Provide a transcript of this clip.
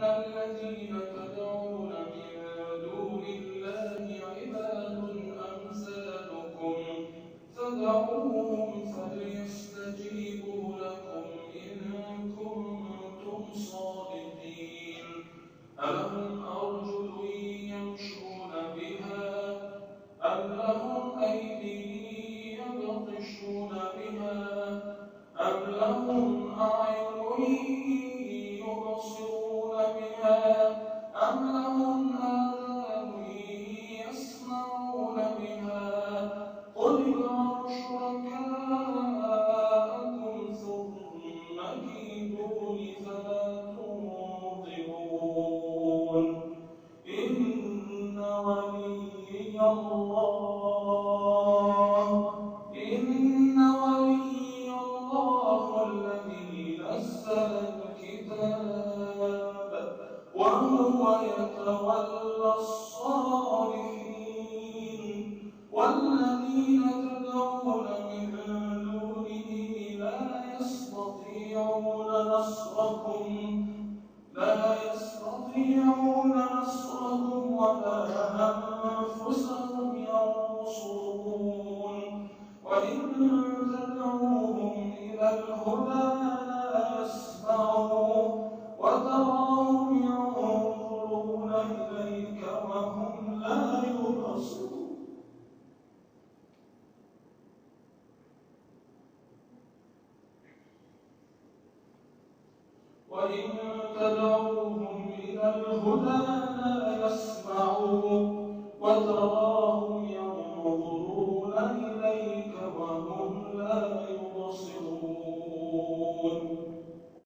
الذين تدعون من دون الله عباد أمثالكم فادعوهم فليستجيبوا لكم إن كنتم صادقين. ألهم أرجل يمشون بها أم لهم أيدي يبطشون بها أم لهم أعين يبصرون بها أم لهم آذان يسمعون بها قل ادعوا شركاءكم ثم كيدون فلا تنظرون. إن ولي الله الذي نزل الكتاب وهو يتولى الصالحين. والذين تدعون من دونه لا يستطيعون نصركم ولا أنفسهم ينصرون. وإن تدعوهم إلى الهدى لا يسمعوا وتراهم ينظرون إليك وهم لا يبصرون. وإن تدعوهم إلى الهدى لا يسمعوا وتراهم